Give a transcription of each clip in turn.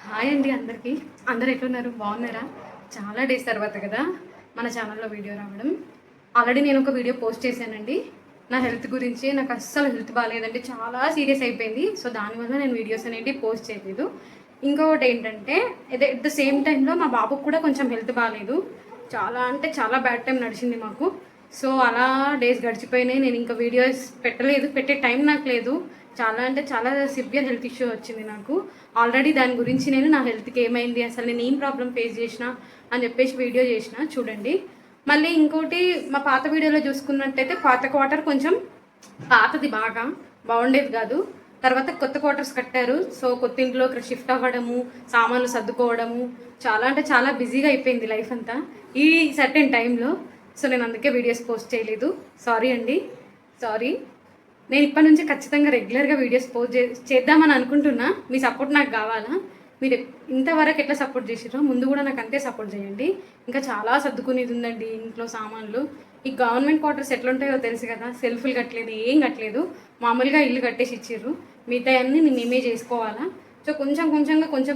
Hi అండి అందరికీ. అందరు ఎట్లున్నారు? బాగున్నారా? చాలా డేస్ తర్వాత కదా మన ఛానల్లో వీడియో రావడం. ఆల్రెడీ నేను ఒక వీడియో పోస్ట్ చేశానండి నా హెల్త్ గురించి. నాకు అస్సలు హెల్త్ బాగాలేదండి, చాలా సీరియస్ అయిపోయింది. సో దానివల్ల నేను వీడియోస్ అనేవి పోస్ట్ చేయలేదు. ఇంకొకటి ఏంటంటే ఎట్ ద సేమ్ టైంలో మా బాబుకు కూడా కొంచెం హెల్త్ బాగాలేదు. చాలా అంటే చాలా బ్యాడ్ టైం నడిచింది మాకు. సో అలా డేస్ గడిచిపోయినాయి. నేను ఇంకా వీడియోస్ పెట్టలేదు, పెట్టే టైం నాకు లేదు. చాలా అంటే చాలా సివియర్ హెల్త్ ఇష్యూ వచ్చింది నాకు. ఆల్రెడీ దాని గురించి నేను నా హెల్త్కి ఏమైంది, అసలు నేను ఏం ప్రాబ్లం ఫేస్ చేసిన అని చెప్పేసి వీడియో చేసిన, చూడండి. మళ్ళీ ఇంకోటి, మా పాత వీడియోలో చూసుకున్నట్టయితే పాత క్వార్టర్ కొంచెం పాతది బాగా బాగుండేది కాదు. తర్వాత కొత్త క్వార్టర్స్ కట్టారు. సో కొత్త ఇంట్లో షిఫ్ట్ అవ్వడము, సామాన్లు సర్దుకోవడము, చాలా అంటే చాలా బిజీగా అయిపోయింది లైఫ్ అంతా ఈ సర్టెన్ టైంలో. సో నేను అందుకే వీడియోస్ పోస్ట్ చేయలేదు. సారీ అండి, సారీ. నేను ఇప్పటి నుంచి ఖచ్చితంగా రెగ్యులర్గా వీడియోస్ పోస్ట్ చేద్దామని అనుకుంటున్నా. మీ సపోర్ట్ నాకు కావాలా. మీరు ఇంతవరకు ఎట్లా సపోర్ట్ చేసిరో ముందు కూడా నాకు అంతే సపోర్ట్ చేయండి. ఇంకా చాలా సర్దుకునేది ఉందండి ఇంట్లో సామాన్లు. ఈ గవర్నమెంట్ క్వార్టర్స్ ఎట్లుంటాయో తెలుసు కదా, సెల్ఫ్లు కట్టలేదు, ఏం కట్టలేదు, మామూలుగా ఇల్లు కట్టేసి ఇచ్చిర్రు. మిగతా అన్నీ మేమే చేసుకోవాలా. సో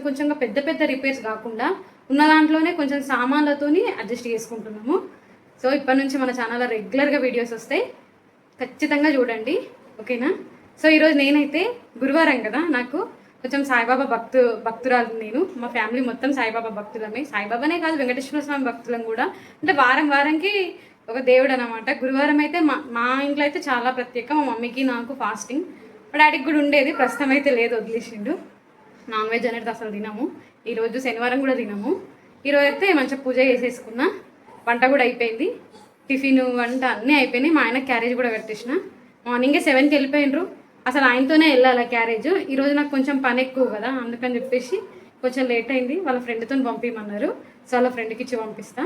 కొంచెంగా పెద్ద పెద్ద రిపేర్స్ కాకుండా ఉన్న దాంట్లోనే కొంచెం సామాన్లతోని అడ్జస్ట్ చేసుకుంటున్నాము. సో ఇప్పటి నుంచి మన ఛానల్లో రెగ్యులర్గా వీడియోస్ వస్తాయి, ఖచ్చితంగా చూడండి, ఓకేనా. సో ఈరోజు నేనైతే గురువారం కదా, నాకు కొంచెం సాయిబాబా భక్తురాలు. నేను మా ఫ్యామిలీ మొత్తం సాయిబాబా భక్తులమే. సాయిబాబానే కాదు, వెంకటేశ్వర స్వామి భక్తులం కూడా. అంటే వారానికి ఒక దేవుడు అనమాట. గురువారం అయితే మా ఇంట్లో అయితే చాలా ప్రత్యేకం. మా మమ్మీకి నాకు ఫాస్టింగ్, మా డాడీకి కూడా ఉండేది, ప్రస్తుతం అయితే లేదు, వదిలేసిండు. నాన్ వెజ్ అనేది అసలు తినము. ఈరోజు శనివారం కూడా తినము. ఈరోజు అయితే మంచిగా పూజ చేసేసుకున్నా, వంట కూడా అయిపోయింది, టిఫిన్ వంట అన్నీ అయిపోయినాయి. మా ఆయన క్యారేజ్ కూడా కట్టేసిన. మార్నింగే 7కి వెళ్ళిపోయినరు. అసలు ఆయనతోనే వెళ్ళాలి క్యారేజ్. ఈరోజు నాకు కొంచెం పని ఎక్కువ కదా, అందుకని చెప్పేసి కొంచెం లేట్ అయింది. వాళ్ళ ఫ్రెండ్తో పంపించమన్నారు. సో వాళ్ళ ఫ్రెండ్కి ఇచ్చి పంపిస్తా.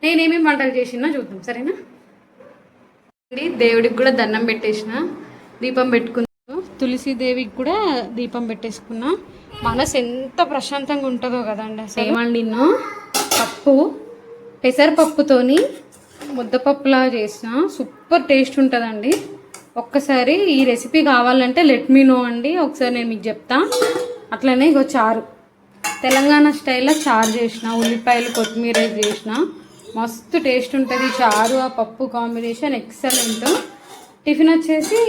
నేనేమేమి వంటలు చేసినా చూద్దాం, సరేనా. దేవుడికి కూడా దండం పెట్టేసిన, దీపం పెట్టుకున్నాను. తులసిదేవికి కూడా దీపం పెట్టేసుకున్నా. మనసు ఎంత ప్రశాంతంగా ఉంటుందో కదండి. అసలు ఏమండిన్నో పప్పు, పెసరపప్పుతోని ముద్దపప్పులా చేసిన సూపర్ టేస్ట్ ఉంటుందండి. ఒక్కసారి ఈ రెసిపీ కావాలంటే లెట్ మీ నో అండి, ఒకసారి నేను మీకు చెప్తా. అట్లనే ఇగో చారు, తెలంగాణ స్టైల్లో చారు చేసిన, ఉల్లిపాయలు కొత్తిమీర చేసిన, మస్తు టేస్ట్ ఉంటుంది చారు. ఆ పప్పు కాంబినేషన్ ఎక్సలెంట్. టిఫిన్ వచ్చేసి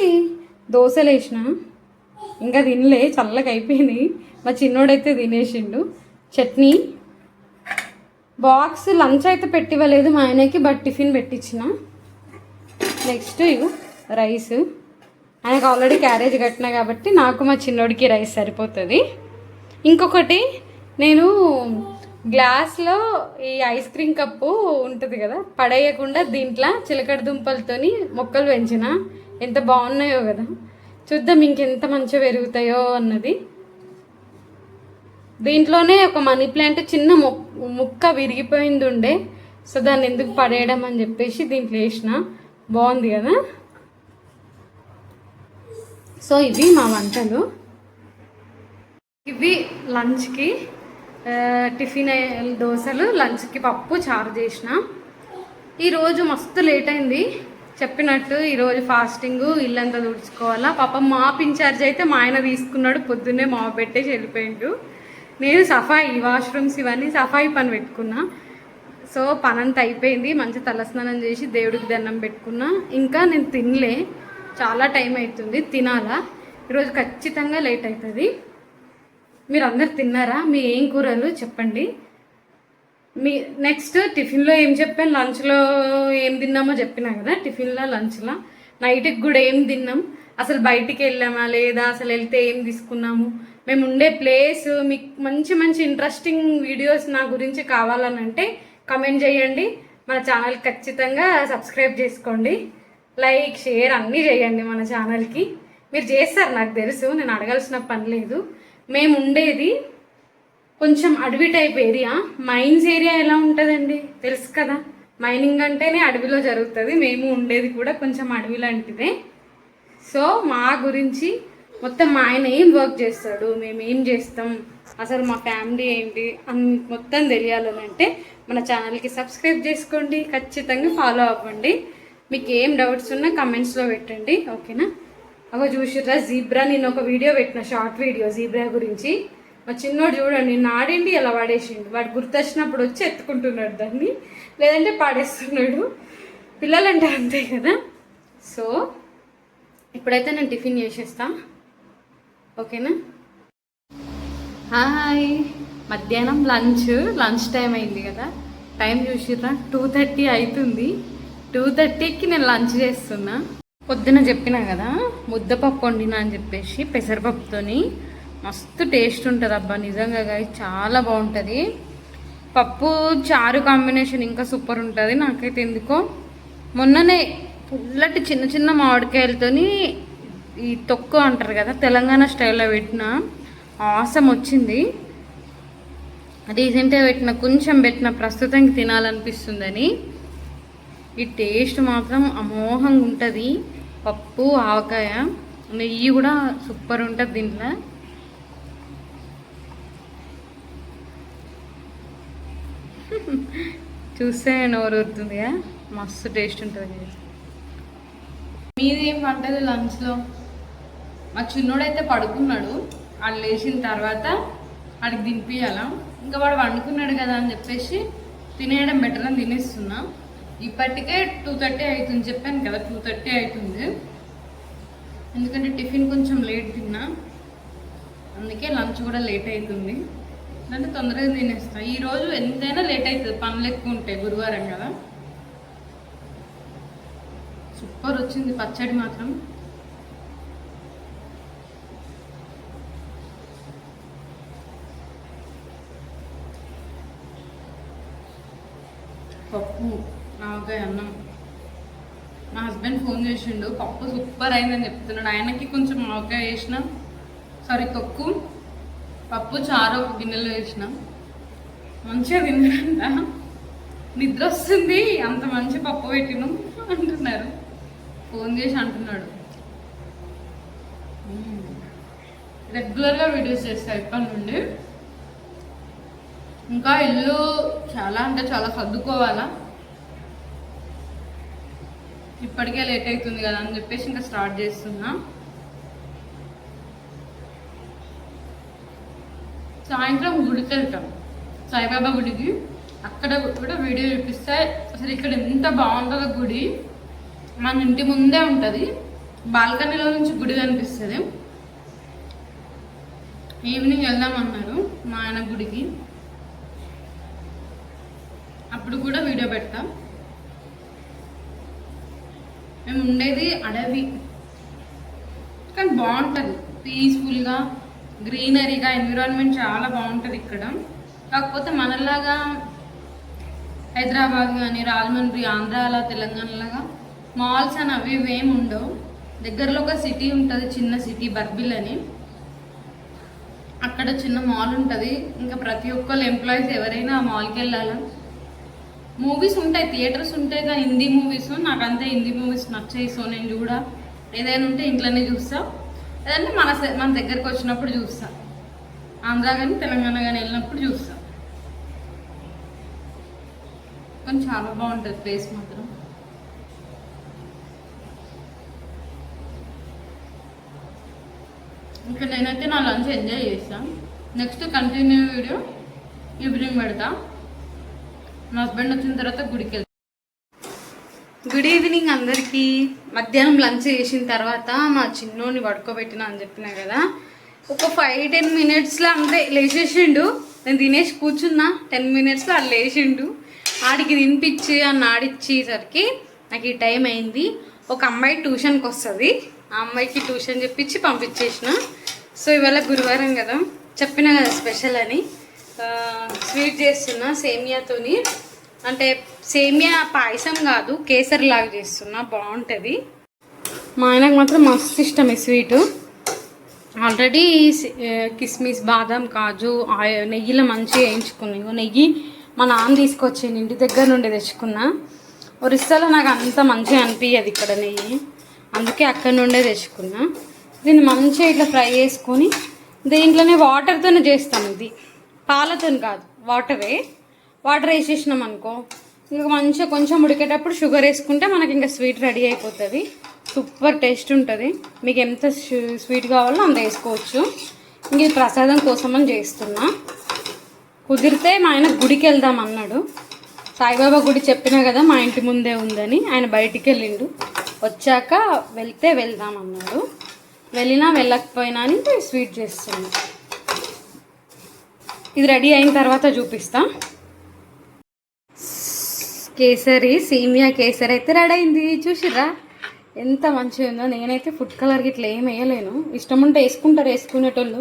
దోశలు వేసిన, ఇంకా తినలే, చల్లగా అయిపోయింది. మా చిన్నోడైతే తినేసిండు. చట్నీ, బాక్స్ లంచ్ అయితే పెట్టివ్వలేదు మా ఆయనకి, బట్ టిఫిన్ పెట్టించిన. నెక్స్ట్ ఇవి రైస్, ఆయనకు ఆల్రెడీ క్యారేజ్ కట్టినా కాబట్టి నాకు మా చిన్నోడికి రైస్ సరిపోతుంది. ఇంకొకటి, నేను గ్లాస్లో ఈ ఐస్ క్రీమ్ కప్పు ఉంటుంది కదా, పడేయకుండా దీంట్లో చిలకడ దుంపలతోని మొక్కలు పెంచిన, ఎంత బాగున్నాయో కదా. చూద్దాం ఇంకెంత మంచిగా పెరుగుతాయో అన్నది. దీంట్లోనే ఒక మనీ ప్లాంట్ చిన్న ముక్క విరిగిపోయింది ఉండే, సో దాన్ని ఎందుకు పడేయడం అని చెప్పేసి దీంట్లో వేసిన. బాగుంది కదా. సో ఇవి మా వంటలు. ఇవి లంచ్కి టిఫిన్ దోశలు, లంచ్కి పప్పు చారు చేసిన. ఈరోజు మస్తు లేట్ అయింది చెప్పినట్టు. ఈరోజు ఫాస్టింగ్, ఇల్లంతా తుడుచుకోవాలా. పాపం మాప్ ఇన్ఛార్జ్ అయితే మా ఆయన తీసుకున్నాడు, పొద్దున్నే మాప్ పెట్టేసి వెళ్ళిపోయిండు. నేను సఫాయి, వాష్రూమ్స్ ఇవన్నీ సఫాయి పని పెట్టుకున్నా. సో పనంతా అయిపోయింది, మంచి తలస్నానం చేసి దేవుడికి దండం పెట్టుకున్నా. ఇంకా నేను తినలే, చాలా టైం అవుతుంది, తినాలా. ఈరోజు ఖచ్చితంగా లేట్ అవుతుంది. మీరు అందరు తిన్నారా? మీ ఏం కూరలు చెప్పండి. మీ నెక్స్ట్ టిఫిన్లో ఏం చెప్పాను, లంచ్లో ఏం తిన్నామో చెప్పినా కదా. టిఫిన్లో, లంచ్లో, నైట్కి కూడా ఏం తిన్నాం, అసలు బయటికి వెళ్ళామా లేదా, అసలు వెళ్తే ఏం తీసుకున్నాము, మేము ఉండే ప్లేస్, మీకు మంచి ఇంట్రెస్టింగ్ వీడియోస్ నా గురించి కావాలనంటే కమెంట్ చేయండి. మన ఛానల్ ఖచ్చితంగా సబ్స్క్రైబ్ చేసుకోండి, లైక్ షేర్ అన్నీ చేయండి మన ఛానల్కి. మీరు చేస్తారు నాకు తెలుసు, నేను అడగాల్సిన పని లేదు. మేము ఉండేది కొంచెం అడవి టైప్ ఏరియా. మైన్స్ ఏరియా ఎలా ఉంటుందండి తెలుసు కదా, మైనింగ్ అంటేనే అడవిలో జరుగుతుంది. మేము ఉండేది కూడా కొంచెం అడవి లాంటిదే. సో మా గురించి మొత్తం మా ఆయన ఏం వర్క్ చేస్తాడు, మేము ఏం చేస్తాం, అసలు మా ఫ్యామిలీ ఏంటి అని మొత్తం తెలియాలంటే మన ఛానల్కి సబ్స్క్రైబ్ చేసుకోండి, ఖచ్చితంగా ఫాలో అవ్వండి. మీకు ఏం డౌట్స్ ఉన్నా కమెంట్స్లో పెట్టండి, ఓకేనా. అగో చూసిర్రా జీబ్రా, నేను ఒక వీడియో పెట్టిన, షార్ట్ వీడియో జీబ్రా గురించి. మా చిన్నోడు చూడండి నాడిండి అలా పడేసిండు. వాడు గుర్తొచ్చినప్పుడు వచ్చి ఎత్తుకుంటున్నాడు దాన్ని, లేదంటే పాడేస్తున్నాడు. పిల్లలంటే అంతే కదా. సో ఇప్పుడైతే నేను టిఫిన్ చేసేస్తా, ఓకేనా. హాయ్, మధ్యాహ్నం లంచ్ టైం అయింది కదా. టైం చూసిర్రా, 2:30 అవుతుంది. 2:30కి నేను లంచ్ చేస్తున్నా. పొద్దున చెప్పినా కదా ముద్దపప్పు వండినా అని చెప్పేసి, పెసరపప్పుతోని మస్తు టేస్ట్ ఉంటుంది అబ్బా, నిజంగా గాయ చాలా బాగుంటుంది. పప్పు చారు కాంబినేషన్ ఇంకా సూపర్ ఉంటుంది. నాకైతే ఎందుకో మొన్ననే పుల్లటి చిన్న చిన్న మామిడికాయలతోని ఈ తొక్కు అంటారు కదా, తెలంగాణ స్టైల్లో పెట్టిన ఆసం వచ్చింది. రీసెంట్గా కొంచెం పెట్టిన ప్రస్తుతానికి తినాలనిపిస్తుందని. ఈ టేస్ట్ మాత్రం అమోఘంగా ఉంటుంది. పప్పు ఆవకాయ నెయ్యి కూడా సూపర్ ఉంటుంది దీంట్లో. చూస్తే నోరూరుతుందిగా, మస్తు టేస్ట్ ఉంటుంది. మీది ఏం వంటది లంచ్లో? మా చిన్నోడైతే పడుకున్నాడు. వాళ్ళు లేచిన తర్వాత వాడికి దింపియాలా. ఇంకా వాడు వండుకున్నాడు కదా అని చెప్పేసి తినేయడం బెటర్ అని తినేస్తున్నా. ఇప్పటికే 2:30 అవుతుంది, చెప్పాను కదా 2:30 అవుతుంది. ఎందుకంటే టిఫిన్ కొంచెం లేట్ తిన్నా, అందుకే లంచ్ కూడా లేట్ అవుతుంది. అంటే తొందరగా తినేస్తా. ఈరోజు ఎంతైనా లేట్ అవుతుంది, పనులు ఎక్కువ ఉంటాయి, గురువారం కదా. సూపర్ వచ్చింది పచ్చడి మాత్రం. పప్పు ఆవకాయ అన్నం. మా హస్బెండ్ ఫోన్ చేసిండు, పప్పు సూపర్ అయిందని చెప్తున్నాడు. ఆయనకి కొంచెం ఆవకాయ వేసిన, తొక్కు పప్పు చారు ఒక గిన్నెలో వేసిన. మంచిగా తిన్నారంట. నిద్ర వస్తుంది, అంత మంచి పప్పు పెట్టినాం అంటున్నారు. ఫోన్ చేసి అంటున్నాడు. రెగ్యులర్గా వీడియోస్ చేస్తాను ఇప్పటి నుండి. ఇంకా ఇల్లు చాలా అంటే చాలా సర్దుకోవాలా. ఇప్పటికే లేట్ అవుతుంది కదా అని చెప్పేసి ఇంకా స్టార్ట్ చేస్తున్నా. సాయంత్రం గుడికి వెళ్తాం, సాయిబాబా గుడికి. అక్కడ కూడా వీడియో చూపిస్తే అసలు ఇక్కడ ఎంత బాగుంటుందో గుడి. మన ఇంటి ముందే ఉంటుంది, బాల్కనీలో నుంచి గుడి కనిపిస్తుంది. ఈవినింగ్ వెళ్దామన్నారు మా ఆయన గుడికి, అప్పుడు కూడా వీడియో పెడతాం. మేము ఉండేది అడవి, కానీ బాగుంటుంది పీస్ఫుల్గా, గ్రీనరీగా, ఎన్విరాన్మెంట్ చాలా బాగుంటుంది ఇక్కడ. కాకపోతే మనలాగా హైదరాబాద్ కానీ రాజమండ్రి, ఆంధ్రాలా, తెలంగాణలాగా మాల్స్ అని అవి ఇవేమి ఉండవు. దగ్గరలో ఒక సిటీ ఉంటుంది, చిన్న సిటీ బర్బిల్ అని. అక్కడ చిన్న మాల్ ఉంటుంది. ఇంకా ప్రతి ఒక్కరు ఎంప్లాయీస్ ఎవరైనా ఆ మాల్కి వెళ్ళాలా. మూవీస్ ఉంటాయి, థియేటర్స్ ఉంటాయి, కానీ హిందీ మూవీస్ నాకంతే హిందీ మూవీస్ నచ్చాయి. సో నేను చూడా, ఏదైనా ఉంటే ఇంట్లోనే చూస్తా, లేదంటే మన దగ్గరకు వచ్చినప్పుడు చూస్తా. ఆంధ్ర కానీ తెలంగాణ కానీ వెళ్ళినప్పుడు చూస్తా. కానీ చాలా బాగుంటుంది ప్లేస్ మాత్రం. ఇంకా నేనైతే నా లంచ్ ఎంజాయ్ చేస్తాను. నెక్స్ట్ కంటిన్యూ వీడియో ఈవినింగ్ పెడతా. మా హస్బెండ్ వచ్చిన తర్వాత గుడికి వెళ్తాం. గుడ్ ఈవినింగ్ అందరికీ. మధ్యాహ్నం లంచ్ చేసిన తర్వాత మా చిన్నోని పడుకోబెట్టిన అని చెప్పినా కదా, ఒక 5-10 మినిట్స్లో అంతే లేచేసిండు. నేను తినేసి కూర్చున్నా, 10 మినిట్స్లో అది లేచిండు. ఆడికి తినిపించి అన్న ఆడిచ్చేసరికి నాకు ఈ టైం అయింది. ఒక అమ్మాయి ట్యూషన్కి వస్తుంది, ఆ అమ్మాయికి ట్యూషన్ చెప్పించి పంపించేసిన. సో ఇవాళ గురువారం కదా, చెప్పినా కదా స్పెషల్ అని. స్వీట్ చేస్తున్నా సేమియాతోని, అంటే సేమియా పాయసం కాదు, కేసరి లాగా చేస్తున్నా, బాగుంటుంది. మా ఆయనకు మాత్రం మస్తు ఇష్టం ఈ స్వీటు. ఆల్రెడీ కిస్మిస్, బాదం, కాజు నెయ్యిలో మంచిగా వేయించుకున్నాను. నెయ్యి మా నాన్న తీసుకొచ్చాను, ఇంటి దగ్గర నుండి తెచ్చుకున్నా. ఒరిస్సాలో నాకు అంత మంచిగా అనిపించదు ఇక్కడ నెయ్యి, అందుకే అక్కడ నుండే తెచ్చుకున్నా. దీన్ని మంచిగా ఇట్లా ఫ్రై చేసుకొని దీంట్లోనే వాటర్తోనే చేస్తాను. ఇది పాలతో కాదు, వాటర్ వేసేసినాం అనుకో, ఇంకా మంచిగా కొంచెం ఉడికేటప్పుడు షుగర్ వేసుకుంటే మనకి ఇంకా స్వీట్ రెడీ అయిపోతుంది. సూపర్ టేస్ట్ ఉంటుంది. మీకు ఎంత స్వీట్ కావాలో అంత వేసుకోవచ్చు. ఇంక ఈ ప్రసాదం కోసమని చేస్తున్నా. కుదిరితే మా ఆయన గుడికి వెళ్దాం అన్నాడు. సాయిబాబా గుడి చెప్పినా కదా మా ఇంటి ముందే ఉందని, ఆయన బయటికి వెళ్ళిండు. వచ్చాక వెళ్తే వెళ్దాం అన్నాడు. వెళ్ళినా వెళ్ళకపోయినా అని స్వీట్ చేస్తుంది. ఇది రెడీ అయిన తర్వాత చూపిస్తా. కేసరి, సేమియా కేసరి అయితే రెడీ అయింది. చూసిర్రా ఎంత మంచిగా ఉందో. నేనైతే ఫుడ్ కలర్కి ఇట్లా ఏం వేయలేను. ఇష్టం ఉంటే వేసుకుంటారు వేసుకునేటోళ్ళు,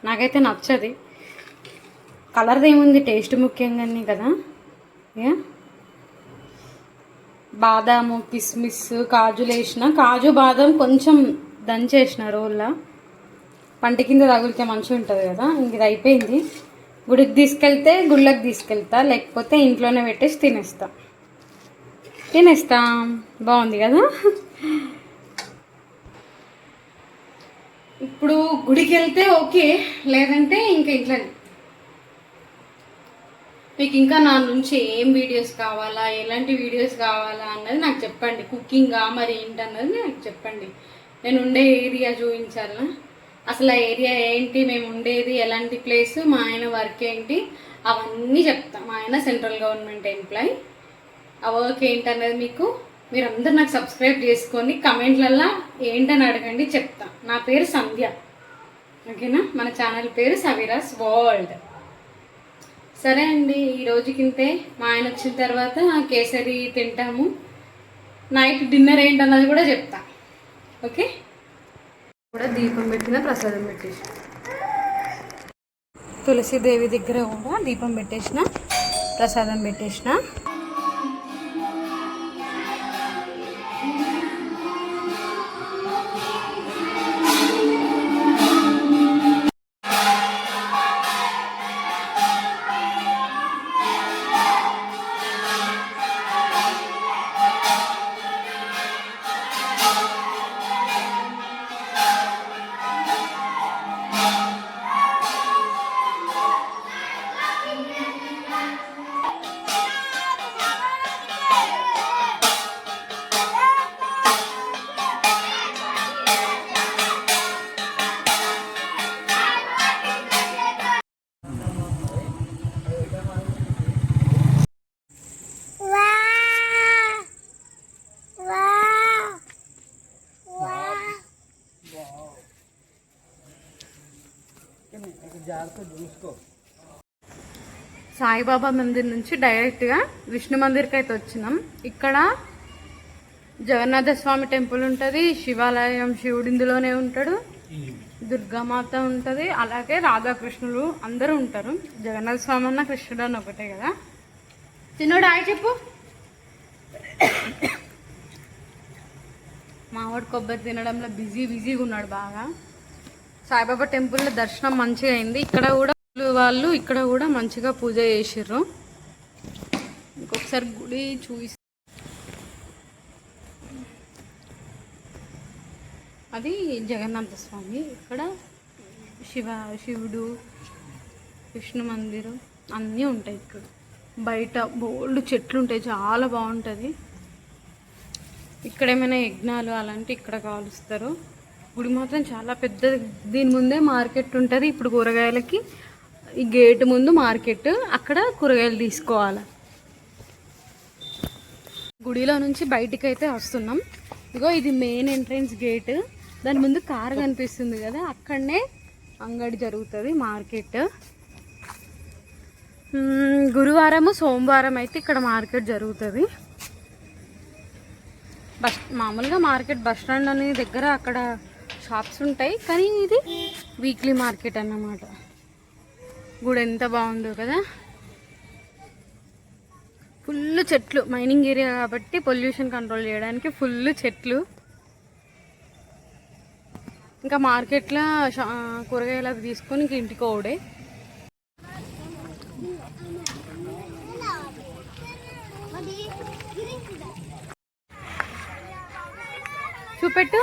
నాకైతే నచ్చది. కలర్ది ఏముంది, టేస్ట్ ముఖ్యంగానే కదా. బాదాము, కిస్మిస్, కాజులు వేసిన, కాజు బాదం కొంచెం దంచేసిన రోల్లా, పంట కింద తగిలితే మంచిగా ఉంటుంది కదా. ఇంక ఇది అయిపోయింది. గుడికి తీసుకెళ్తే గుళ్ళకి తీసుకెళ్తా, లేకపోతే ఇంట్లోనే పెట్టేసి తినేస్తాం. బాగుంది కదా. ఇప్పుడు గుడికి వెళ్తే ఓకే, లేదంటే ఇంకా ఇంట్లోనే. మీకు ఇంకా నా నుంచి ఏం వీడియోస్ కావాలా, ఎలాంటి వీడియోస్ కావాలా అన్నది నాకు చెప్పండి. కుకింగా మరి ఏంటన్నది నాకు చెప్పండి. నేను ఉండే ఏరియా చూపించాలా, అసలు ఆ ఏరియా ఏంటి, మేము ఉండేది ఎలాంటి ప్లేస్, మా ఆయన వర్క్ ఏంటి, అవన్నీ చెప్తా. మా ఆయన సెంట్రల్ గవర్నమెంట్ ఎంప్లాయీ. ఆ వర్క్ ఏంటన్నది మీకు మీరందరూ నాకు సబ్స్క్రైబ్ చేసుకొని కమెంట్లల్లో ఏంటని అడగండి, చెప్తా. నా పేరు సంధ్య, ఓకేనా. మన ఛానల్ పేరు సవీరాస్ వరల్డ్. సరే అండి, ఈ రోజుకింతే. మా ఆయన వచ్చిన తర్వాత కేసరి తింటాము. నైట్ డిన్నర్ ఏంటన్నది కూడా చెప్తా, ఓకే. కూడా దీపం పెట్టిన, ప్రసాదం పెట్టేసిన, తులసిదేవి దగ్గర కూడా దీపం పెట్టేసిన, ప్రసాదం పెట్టేసిన. సాయిబాబా మందిర్ నుంచి డైరెక్ట్గా విష్ణు మందిర్కి అయితే వచ్చినాం. ఇక్కడ జగన్నాథ స్వామి టెంపుల్ ఉంటుంది, శివాలయం, శివుడు ఇందులోనే ఉంటాడు, దుర్గామాత ఉంటుంది, అలాగే రాధాకృష్ణులు అందరూ ఉంటారు. జగన్నాథ స్వామి అన్న కృష్ణుడు అన్న ఒకటే కదా. చిన్నోడు హాయ్ చెప్పు. మావాడు కొబ్బరి తినడంలో బిజీగా ఉన్నాడు బాగా. సాయిబాబా టెంపుల్లో దర్శనం మంచిగా అయింది. ఇక్కడ కూడా వాళ్ళు ఇక్కడ కూడా మంచిగా పూజ చేసిర్రు. ఇంకొకసారి గుడి చూసి, అది జగన్నాథ స్వామి. ఇక్కడ శివుడు, విష్ణు మందిరం అన్నీ ఉంటాయి. ఇక్కడ బయట బోల్డ్ చెట్లు ఉంటాయి, చాలా బాగుంటుంది. ఇక్కడ ఏమైనా యజ్ఞాలు అలాంటివి ఇక్కడ కాలుస్తారు. గుడి మాత్రం చాలా పెద్దది. దీని ముందే మార్కెట్ ఉంటుంది. ఇప్పుడు కూరగాయలకి ఈ గేటు ముందు మార్కెట్, అక్కడ కూరగాయలు తీసుకోవాలి. గుడిలో నుంచి బయటికి అయితే వస్తున్నాం. ఇగో ఇది మెయిన్ ఎంట్రన్స్ గేట్. దాని ముందు కారు కనిపిస్తుంది కదా, అక్కడనే అంగడి జరుగుతుంది, మార్కెట్. గురువారము సోమవారం అయితే ఇక్కడ మార్కెట్ జరుగుతుంది. మామూలుగా మార్కెట్ బస్ స్టాండ్ అనే దగ్గర అక్కడ షాప్స్ ఉంటాయి, కానీ ఇది వీక్లీ మార్కెట్ అన్నమాట. గుడి ఎంత బాగుందో కదా. ఫుల్ చెట్లు, మైనింగ్ ఏరియా కాబట్టి పొల్యూషన్ కంట్రోల్ చేయడానికి ఫుల్ చెట్లు. ఇంకా మార్కెట్లో కూరగాయలు అవి తీసుకొని ఇంక ఇంటికి ఓడే. చూపెట్టు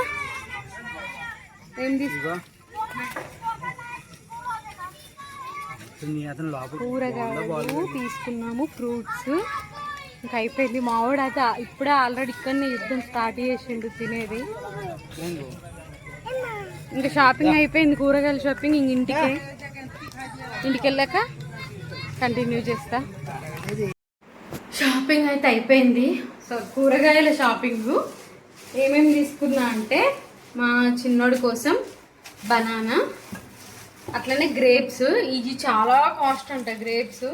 ఏం తీసుకో. కూరగాయలు తీసుకున్నాము, ఫ్రూట్స్. ఇంకా అయిపోయింది. మావాడు అయితే ఇప్పుడే ఆల్రెడీ ఇక్కడనే యుద్ధం స్టార్ట్ చేసిండు తినేది. ఇంకా షాపింగ్ అయిపోయింది, కూరగాయల షాపింగ్. ఇంక ఇంటికి వెళ్ళాక కంటిన్యూ చేస్తా. షాపింగ్ అయితే అయిపోయింది. సో కూరగాయల షాపింగ్ ఏమేమి తీసుకున్నా అంటే మా చిన్నోడి కోసం బనానా, అట్లనే గ్రేప్స్. ఇది చాలా కాస్ట్ అంట గ్రేప్స్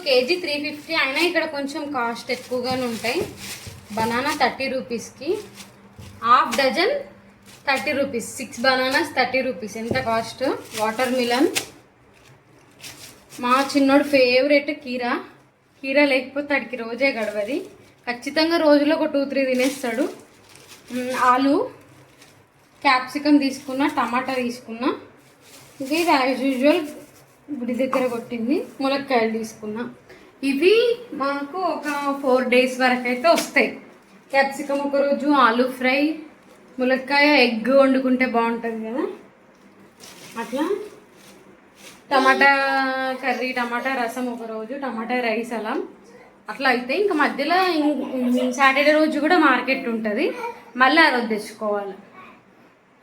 కేజీ 350. అయినా ఇక్కడ కొంచెం కాస్ట్ ఎక్కువగానే ఉంటాయి. బనానా 30 రూపీస్కి, half dozen 30 rupees, 6 bananas 30 rupees. ఎంత కాస్ట్. వాటర్ మిలన్, మా చిన్నోడు ఫేవరెట్ కీరా లేకపోతే అడికి రోజే గడవది. ఖచ్చితంగా రోజులో ఒక 2-3 తినేస్తాడు. ఆలు, క్యాప్సికమ్ తీసుకున్నా, టమాటా తీసుకున్నా. ఇది యాజ్ యూజువల్ గుడి దగ్గర కొట్టింది. ములక్కాయలు తీసుకున్నా. ఇవి మాకు ఒక 4 days వరకు అయితే వస్తాయి. క్యాప్సికమ్ ఒకరోజు, ఆలు ఫ్రై, ములక్కాయ ఎగ్ వండుకుంటే బాగుంటుంది కదా అట్లా. టమాటా కర్రీ, టమాటా రసం ఒకరోజు, టమాటా రైస్ అలా అట్లా అయితే. ఇంకా మధ్యలో సాటర్డే రోజు కూడా మార్కెట్ ఉంటుంది, మళ్ళీ ఆ రోజు తెచ్చుకోవాలి.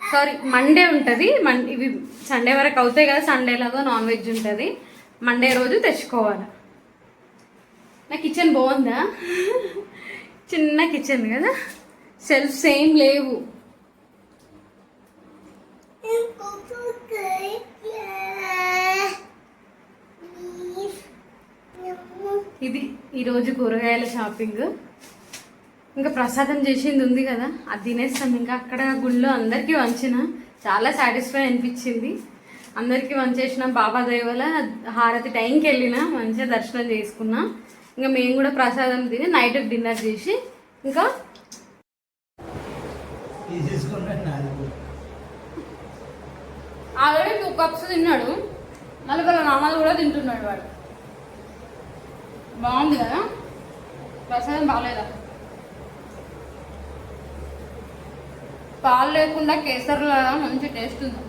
సారీ, మండే ఉంటుంది. ఇవి సండే వరకు అవుతాయి కదా, సండేలాగా నాన్ వెజ్ ఉంటుంది, మండే రోజు తెచ్చుకోవాలి. నా కిచెన్ బాగుందా? చిన్న కిచెన్ కదా, సెల్ఫ్స్ ఏం లేవు. ఇది ఈరోజు కూరగాయల షాపింగ్. ఇంకా ప్రసాదం చేసింది ఉంది కదా, అది తినేస్తాం. ఇంకా అక్కడ గుళ్ళో అందరికీ వంచిన, చాలా సాటిస్ఫై అనిపించింది. అందరికీ వంచేసిన. బాబా దయవల్ల హారతి టైంకి వెళ్ళిన, మంచిగా దర్శనం చేసుకున్నా. ఇంకా మేము కూడా ప్రసాదం తిని నైట్ డిన్నర్ చేసి ఇంకా ఆల్రెడీ 2 cups తిన్నాడు. మళ్ళీ వాళ్ళ నాన్నలు కూడా తింటున్నాడు వాడు. బాగుంది కదా ప్రసాదం, బాగాలేదా? పాలు లేకుండా కేసర్లా మంచి టేస్ట్ ఉంది.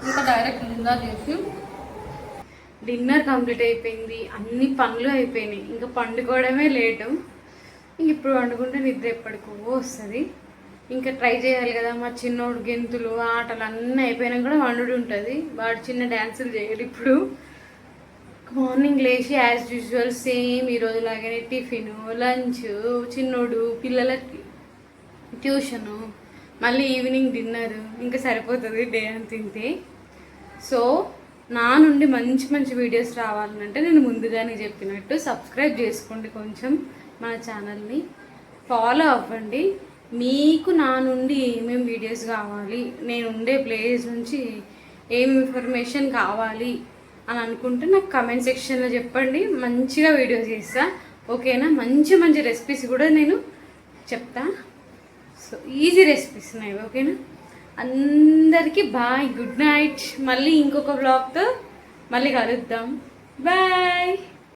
ఇంకా డైరెక్ట్ డిన్నర్ చేసి, డిన్నర్ కంప్లీట్ అయిపోయింది, అన్ని పనులు అయిపోయినాయి. ఇంకా పండుకోవడమే లేటు. ఇంక ఇప్పుడు వండుకుంటే నిద్ర ఎప్పటికో వస్తుంది. ఇంకా ట్రై చేయాలి కదా. మా చిన్నోడు గెంతులు, ఆటలు అన్నీ అయిపోయినా కూడా వండుడు ఉంటుంది. వాడు చిన్న డ్యాన్సులు చేయడు ఇప్పుడు. మార్నింగ్ లేచి యాజ్ యూజువల్ సేమ్ ఈరోజు లాగానే టిఫిన్, లంచ్, చిన్నోడు పిల్లలకి ట్యూషను, మళ్ళీ ఈవినింగ్ డిన్నర్. ఇంకా సరిపోతుంది డే అని తింటే. సో నా నుండి మంచి మంచి వీడియోస్ రావాలంటే నేను ముందుగానే చెప్పినట్టు సబ్స్క్రైబ్ చేసుకోండి, కొంచెం మన ఛానల్ని ఫాలో అవ్వండి. మీకు నా నుండి ఏమేమి వీడియోస్ కావాలి, నేను ఉండే ప్లేస్ నుంచి ఏం ఇన్ఫర్మేషన్ కావాలి అని అనుకుంటే నాకు కమెంట్ సెక్షన్లో చెప్పండి. మంచిగా వీడియోస్ చేస్తా, ఓకేనా? మంచి మంచి రెసిపీస్ కూడా నేను చెప్తా. సో ఈజీ రెసిపీస్ ఉన్నాయి, ఓకేనా? అందరికీ బాయ్, గుడ్ నైట్. మళ్ళీ ఇంకొక బ్లాగ్తో మళ్ళీ కలుద్దాం. బాయ్.